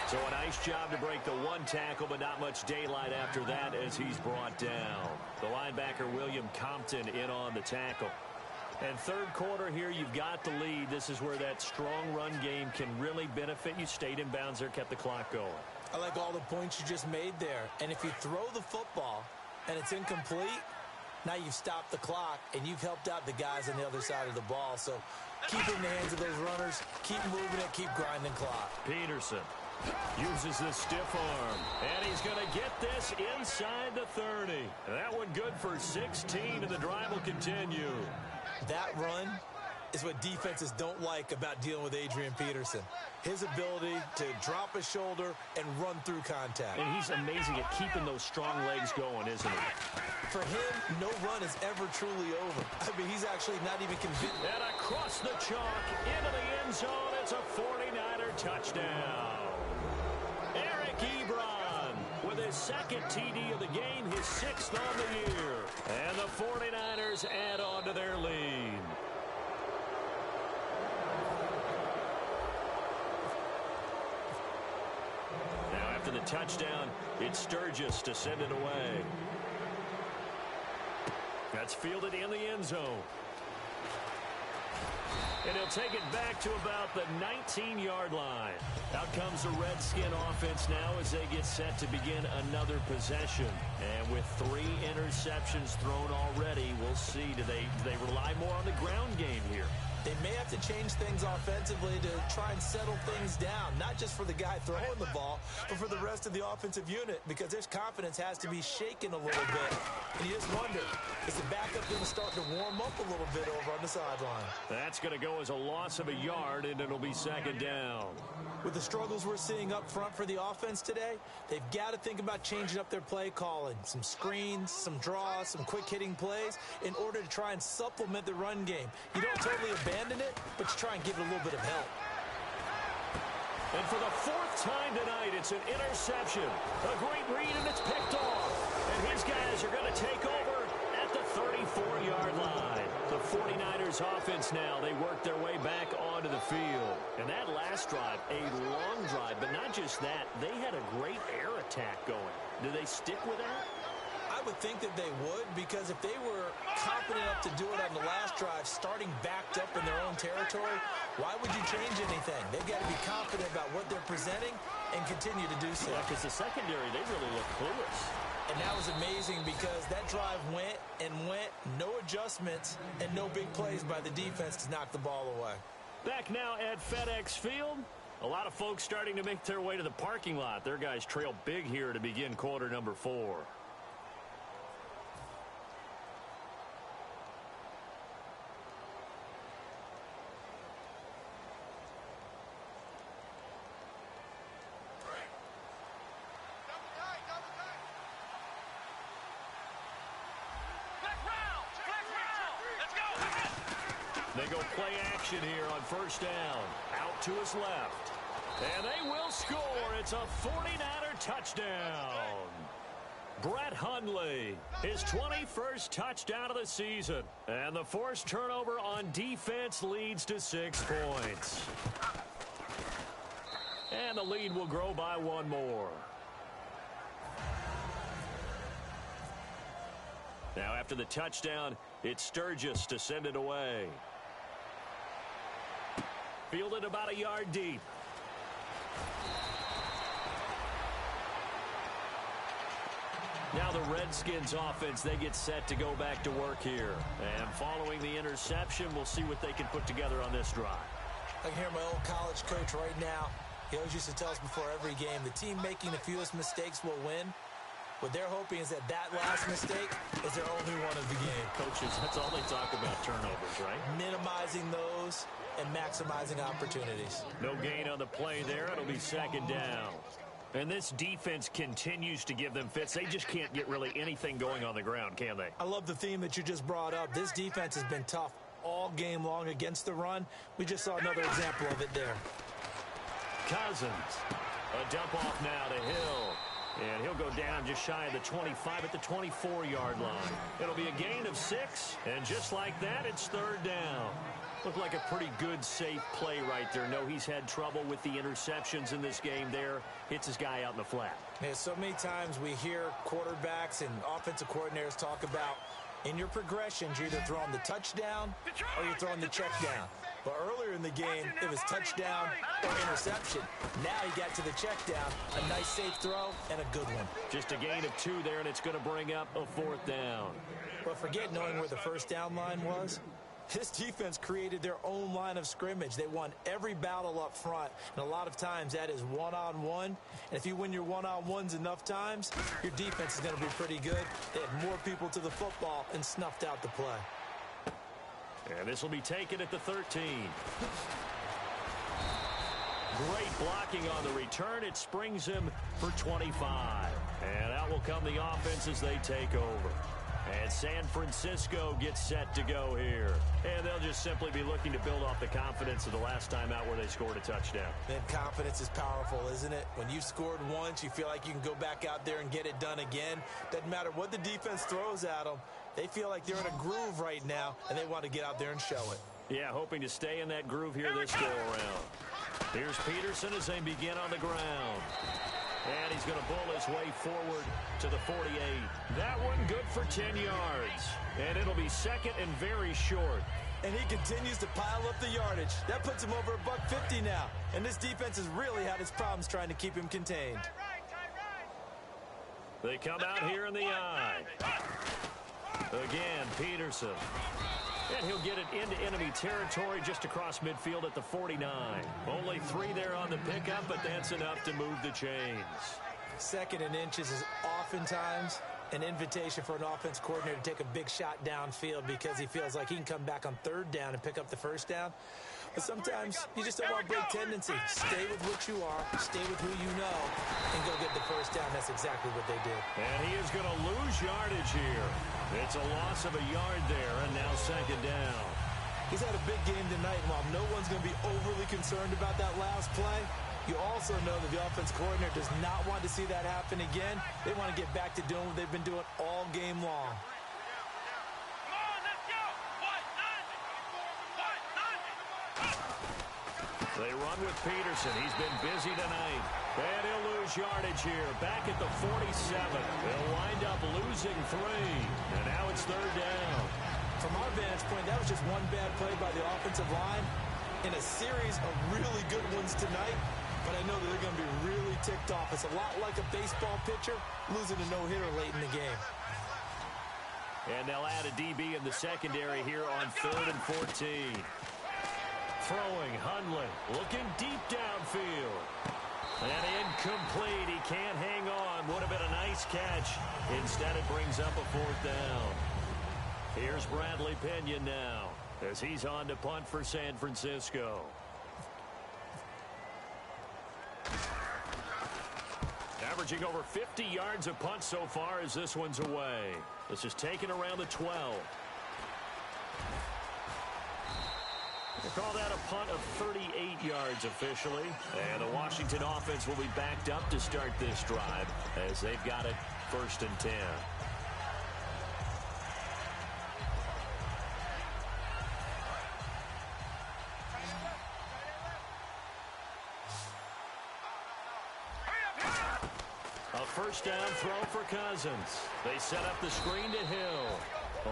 So a nice job to break the one tackle, but not much daylight after that as he's brought down. The linebacker, William Compton, in on the tackle. And third quarter here, you've got the lead. This is where that strong run game can really benefit you. Stayed in bounds there, kept the clock going. I like all the points you just made there. And if you throw the football and it's incomplete, now you've stopped the clock and you've helped out the guys on the other side of the ball. So keep in the hands of those runners, keep moving it, keep grinding clock. Peterson uses the stiff arm, and he's going to get this inside the 30. That one good for 16, and the drive will continue. That run is what defenses don't like about dealing with Adrian Peterson. His ability to drop his shoulder and run through contact. And he's amazing at keeping those strong legs going, isn't he? For him, no run is ever truly over. I mean, he's actually not even convinced. And across the chalk, into the end zone, it's a 49er touchdown. Eric Ebron with his second TD of the game, his sixth on the year. And the 49ers add on to their lead. Now after the touchdown, it's Sturgis to send it away. That's fielded in the end zone. And he'll take it back to about the 19-yard line. Out comes the Redskin offense now as they get set to begin another possession. And with 3 interceptions thrown already, we'll see. Do they rely more on the ground game here? They may have to change things offensively to try and settle things down, not just for the guy throwing the ball, but for the rest of the offensive unit, because their confidence has to be shaken a little bit. And you just wonder, is the backup going to start to warm up a little bit over on the sideline? That's going to go as a loss of a yard, and it'll be second down. With the struggles we're seeing up front for the offense today, they've got to think about changing up their play calling. Some screens, some draws, some quick-hitting plays in order to try and supplement the run game. You don't totally abandon it, but you try and give it a little bit of help. And for the 4th time tonight, it's an interception. A great read, and it's picked off. And his guys are going to take over at the 34-yard line. The 49ers offense now, they work their way back onto the field. And that last drive, a long drive, but not just that. They had a great air attack going. Do they stick with that? I would think that they would, because if they were confident enough to do it on the last drive, starting backed up in their own territory, why would you change anything? They've got to be confident about what they're presenting and continue to do so. Yeah, because the secondary, they really look clueless. And that was amazing because that drive went and went, no adjustments, and no big plays by the defense to knock the ball away. Back now at FedEx Field. A lot of folks starting to make their way to the parking lot. Their guys trail big here to begin quarter number 4. They go play action here on first down. Out to his left. And they will score. It's a 49er touchdown. Brett Hundley, his 21st touchdown of the season. And the forced turnover on defense leads to 6 points. And the lead will grow by 1 more. Now after the touchdown, it's Sturgis to send it away. Fielded about a yard deep. Now the Redskins offense, they get set to go back to work here. And following the interception, we'll see what they can put together on this drive. I can hear my old college coach right now. He always used to tell us before every game, the team making the fewest mistakes will win. What they're hoping is that that last mistake is their only one of the game. Coaches, that's all they talk about, turnovers, right? Minimizing those and maximizing opportunities. No gain on the play there. It'll be second down. And this defense continues to give them fits. They just can't get really anything going on the ground, can they? I love the theme that you just brought up. This defense has been tough all game long against the run. We just saw another example of it there. Cousins. A dump off now to Hill. And he'll go down just shy of the 25 at the 24-yard line. It'll be a gain of 6. And just like that, it's third down. Looked like a pretty good, safe play right there. No, he's had trouble with the interceptions in this game there. Hits his guy out in the flat. Yeah, so many times we hear quarterbacks and offensive coordinators talk about in your progressions, you're either throwing the touchdown or you're throwing the check down. But earlier in the game, it was touchdown or interception. Now he got to the check down, a nice safe throw, and a good one. Just a gain of 2 there, and it's going to bring up a fourth down. But forget knowing where the first down line was. This defense created their own line of scrimmage. They won every battle up front, and a lot of times that is one-on-one. And if you win your one-on-ones enough times, your defense is going to be pretty good. They had more people to the football and snuffed out the play. And this will be taken at the 13. Great blocking on the return. It springs him for 25. And out will come the offense as they take over. And San Francisco gets set to go here. And they'll just simply be looking to build off the confidence of the last time out where they scored a touchdown. Then confidence is powerful, isn't it? When you've scored once, you feel like you can go back out there and get it done again. Doesn't matter what the defense throws at them. They feel like they're in a groove right now, and they want to get out there and show it. Yeah, hoping to stay in that groove here this go-around. Here's Peterson as they begin on the ground. And he's going to bull his way forward to the 48. That one good for 10 yards. And it'll be second and very short. And he continues to pile up the yardage. That puts him over $150 now. And this defense has really had its problems trying to keep him contained. They come out here in the eye. Again, Peterson. And he'll get it into enemy territory just across midfield at the 49. Only 3 there on the pickup, but that's enough to move the chains. Second and inches is oftentimes an invitation for an offense coordinator to take a big shot downfield because he feels like he can come back on third down and pick up the first down. But sometimes you just don't want to break tendency. Stay with what you are, stay with who you know, and go get the first down. That's exactly what they did. And he is going to lose yardage here. It's a loss of a yard there, and now second down. He's had a big game tonight, and while no one's going to be overly concerned about that last play, you also know that the offense coordinator does not want to see that happen again. They want to get back to doing what they've been doing all game long. They run with Peterson. He's been busy tonight. And he'll lose yardage here. Back at the 47. They'll wind up losing 3. And now it's third down. From our vantage point, that was just one bad play by the offensive line in a series of really good ones tonight. But I know that they're going to be really ticked off. It's a lot like a baseball pitcher losing a no-hitter late in the game. And they'll add a DB in the secondary here on 3rd and 14. Throwing, Hundley, looking deep downfield. And incomplete. He can't hang on. Would have been a nice catch. Instead, it brings up a 4th down. Here's Bradley Pinion now as he's on to punt for San Francisco. Averaging over 50 yards a punt so far as this one's away. This is taken around the 12. They call that a punt of 38 yards officially. And the Washington offense will be backed up to start this drive as they've got it 1st and 10. A first down throw for Cousins. They set up the screen to Hill.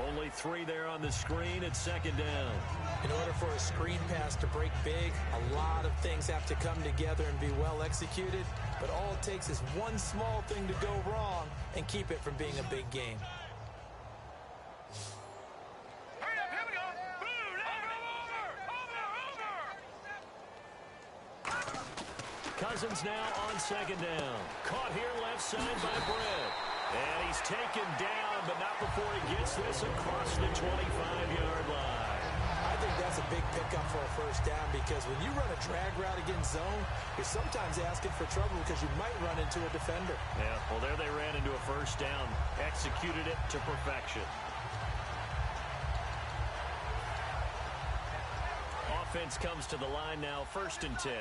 Only 3 there on the screen at 2nd down. In order for a screen pass to break big, a lot of things have to come together and be well executed. But all it takes is one small thing to go wrong and keep it from being a big game. Hurry up, here we go. Blue, over. Cousins now on 2nd down. Caught here left side by Britt. And he's taken down, but not before he gets this across the 25-yard line. I think that's a big pickup for a first down because when you run a drag route against zone, you're sometimes asking for trouble because you might run into a defender. Yeah, well, there they ran into a first down. Executed it to perfection. Offense comes to the line now, 1st and 10.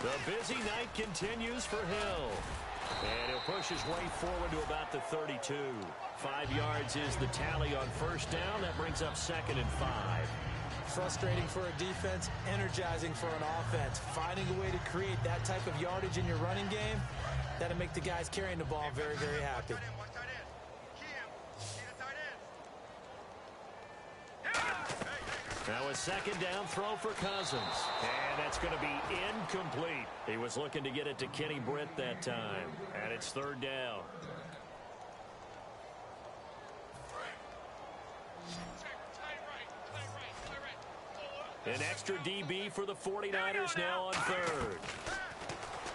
The busy night continues for Hill. And he'll push his way forward to about the 32. 5 yards is the tally on first down. That brings up 2nd and 5. Frustrating for a defense, energizing for an offense. Finding a way to create that type of yardage in your running game, that'll make the guys carrying the ball very, very happy. Now a 2nd down throw for Cousins. And that's going to be incomplete. He was looking to get it to Kenny Britt that time. And it's 3rd down. An extra DB for the 49ers now on 3rd.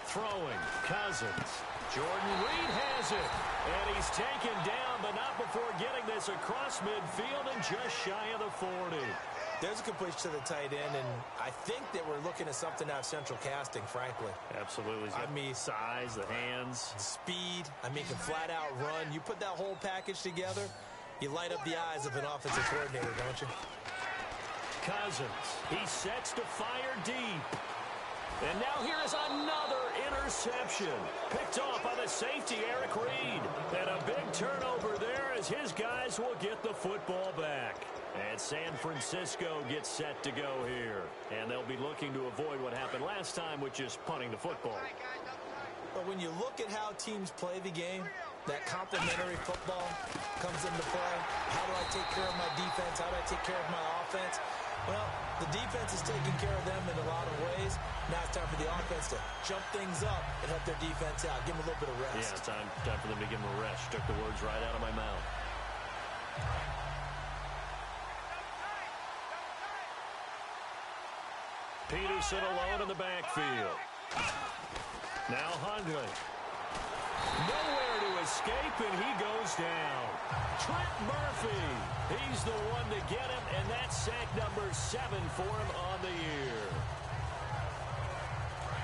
Throwing, Cousins. Jordan Reed has it. And he's taken down, but not before getting this across midfield and just shy of the 40. There's a completion to the tight end, and I think that we're looking at something out of central casting, frankly. Absolutely. I mean, size, the hands. Speed, I mean, can flat out run. You put that whole package together, you light up the eyes of an offensive coordinator, don't you? Cousins, he sets to fire deep. And now here is another interception. Picked off by the safety, Eric Reed. And a big turnover there as his guys will get the football back. And San Francisco gets set to go here. And they'll be looking to avoid what happened last time, which is punting the football. But when you look at how teams play the game, that complementary football comes into play. How do I take care of my defense? How do I take care of my offense? Well, the defense is taking care of them in a lot of ways. Now it's time for the offense to jump things up and help their defense out. Give them a little bit of rest. Yeah, time for them to give them a rest. Took the words right out of my mouth. Peterson alone in the backfield. Now Hundley. Nowhere to escape, and he goes down. Trent Murphy. He's the one to get him, and that's sack number 7 for him on the year.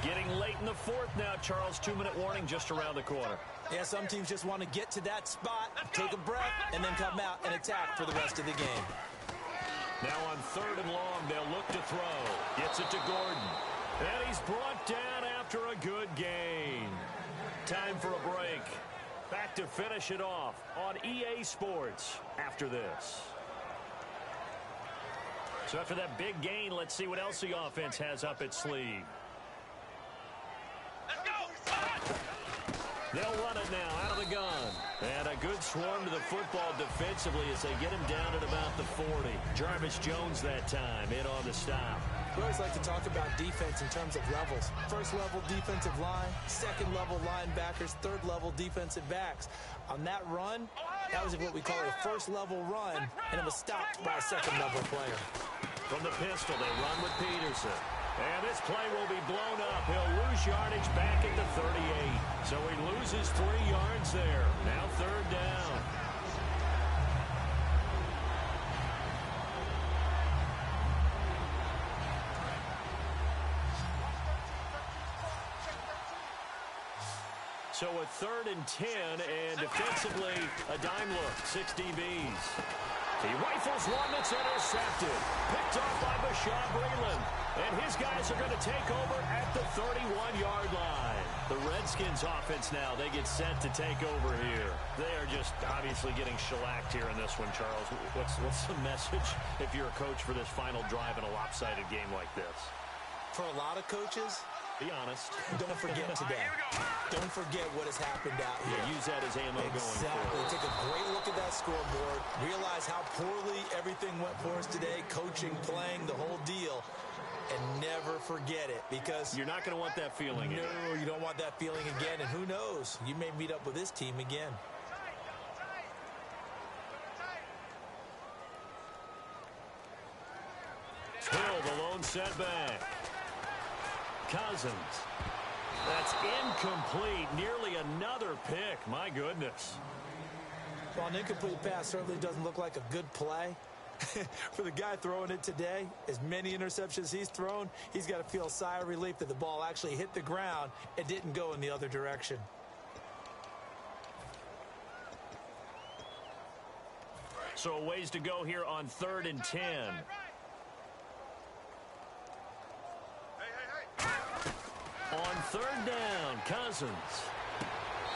Getting late in the 4th now, Charles. 2-minute warning just around the corner. Yeah, some teams just want to get to that spot, take a breath, and then come out and attack for the rest of the game. Now on 3rd and long, they'll look to throw. Gets it to Gordon. And he's brought down after a good gain. Time for a break. Back to finish it off on EA Sports after this. So after that big gain, let's see what else the offense has up its sleeve. They'll run it now out of the gun. And a good swarm to the football defensively as they get him down at about the 40. Jarvis Jones that time in on the stop. We always like to talk about defense in terms of levels. 1st level defensive line, 2nd level linebackers, 3rd level defensive backs. On that run, that was what we call a 1st level run, and it was stopped by a 2nd level player. From the pistol, they run with Peterson. And this play will be blown up. He'll lose yardage back at the 38. So he loses 3 yards there. Now 3rd down. So a 3rd and 10, and defensively, a dime look. 6 DBs. He rifles one that's intercepted. Picked off by Bashaud Breeland. And his guys are going to take over at the 31-yard line. The Redskins offense now, they get set to take over here. They are just obviously getting shellacked here in this one, Charles. What's the message if you're a coach for this final drive in a lopsided game like this? For a lot of coaches, be honest. Don't forget today. Don't forget what has happened out here. Yeah, use that as ammo going forward. Exactly. Take a great look at that scoreboard. Realize how poorly everything went for us today. Coaching, playing, the whole deal. And never forget it, because you're not going to want that feeling again. No, you don't want that feeling again. And who knows? You may meet up with this team again. Hill, the lone setback. Cousins. That's incomplete. Nearly another pick. My goodness. Well, an incomplete pass certainly doesn't look like a good play. For the guy throwing it today, as many interceptions he's thrown, he's got to feel a sigh of relief that the ball actually hit the ground and didn't go in the other direction. So a ways to go here on 3rd and 10. On 3rd down, Cousins.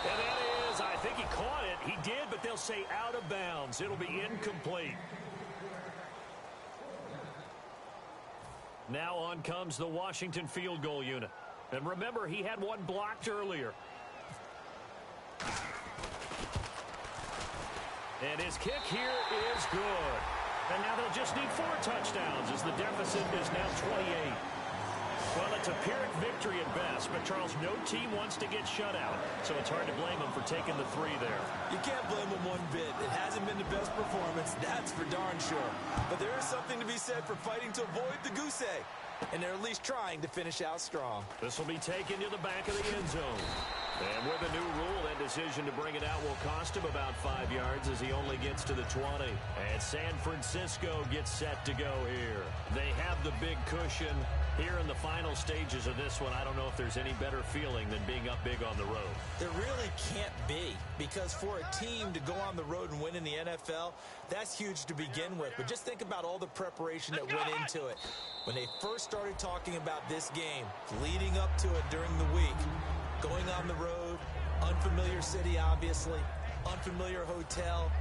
And that is, I think he caught it. He did, but they'll say out of bounds. It'll be incomplete. Now on comes the Washington field goal unit. And remember, he had one blocked earlier. And his kick here is good. And now they'll just need 4 touchdowns as the deficit is now 28. Well, it's a Pyrrhic victory at best, but Charles, no team wants to get shut out, so it's hard to blame them for taking the 3 there. You can't blame them one bit. It hasn't been the best performance, that's for darn sure. But there is something to be said for fighting to avoid the goose egg, and they're at least trying to finish out strong. This will be taken to the back of the end zone. And with a new rule, that decision to bring it out will cost him about 5 yards as he only gets to the 20. And San Francisco gets set to go here. They have the big cushion. Here in the final stages of this one, I don't know if there's any better feeling than being up big on the road. There really can't be, because for a team to go on the road and win in the NFL, that's huge to begin with. But just think about all the preparation that went into it. When they first started talking about this game, leading up to it during the week, going on the road, unfamiliar city, obviously, unfamiliar hotel.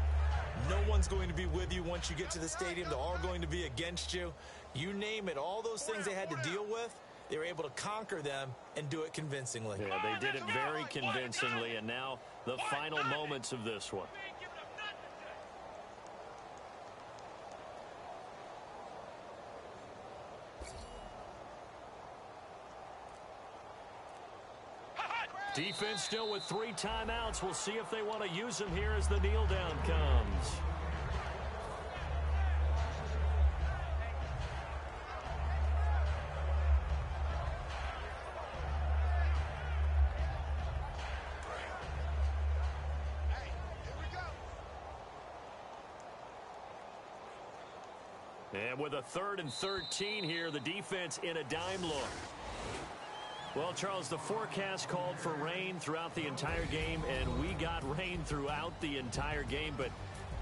No one's going to be with you once you get to the stadium. They're all going to be against you. You name it, all those things they had to deal with, they were able to conquer them and do it convincingly. Yeah, they did it very convincingly, and now the final moments of this one. Defense still with 3 timeouts. We'll see if they want to use them here as the kneel down comes. And with a 3rd and 13 here, the defense in a dime look. Well, Charles, the forecast called for rain throughout the entire game, and we got rain throughout the entire game. But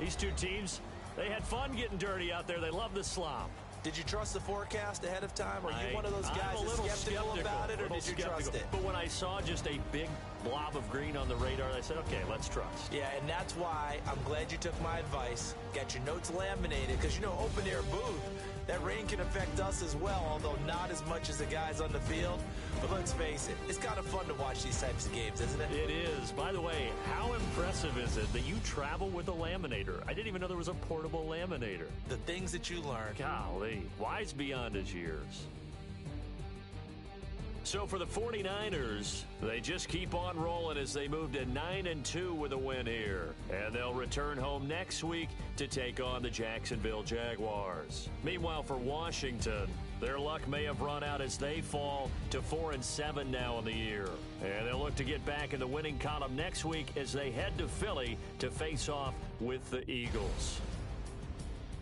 these two teams, they had fun getting dirty out there. They love the slop. Did you trust the forecast ahead of time? Are you one of those guys that's skeptical about it, or did you trust it? But when I saw just a big blob of green on the radar, I said, okay, let's trust. Yeah, and that's why I'm glad you took my advice. Get your notes laminated, because, you know, open air booth, that rain can affect us as well, although not as much as the guys on the field. But let's face it, it's kind of fun to watch these types of games, isn't it? It is. By the way, how impressive is it that you travel with a laminator? I didn't even know there was a portable laminator. The things that you learn. Golly, wise beyond his years. So for the 49ers, they just keep on rolling as they move to 9-2 with a win here. And they'll return home next week to take on the Jacksonville Jaguars. Meanwhile, for Washington, their luck may have run out as they fall to 4-7 now in the year. And they'll look to get back in the winning column next week as they head to Philly to face off with the Eagles.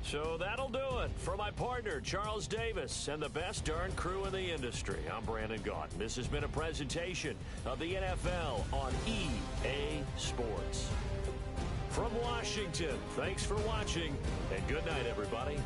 So that'll do it. For my partner, Charles Davis, and the best darn crew in the industry, I'm Brandon Gaudin. This has been a presentation of the NFL on EA Sports. From Washington, thanks for watching, and good night, everybody.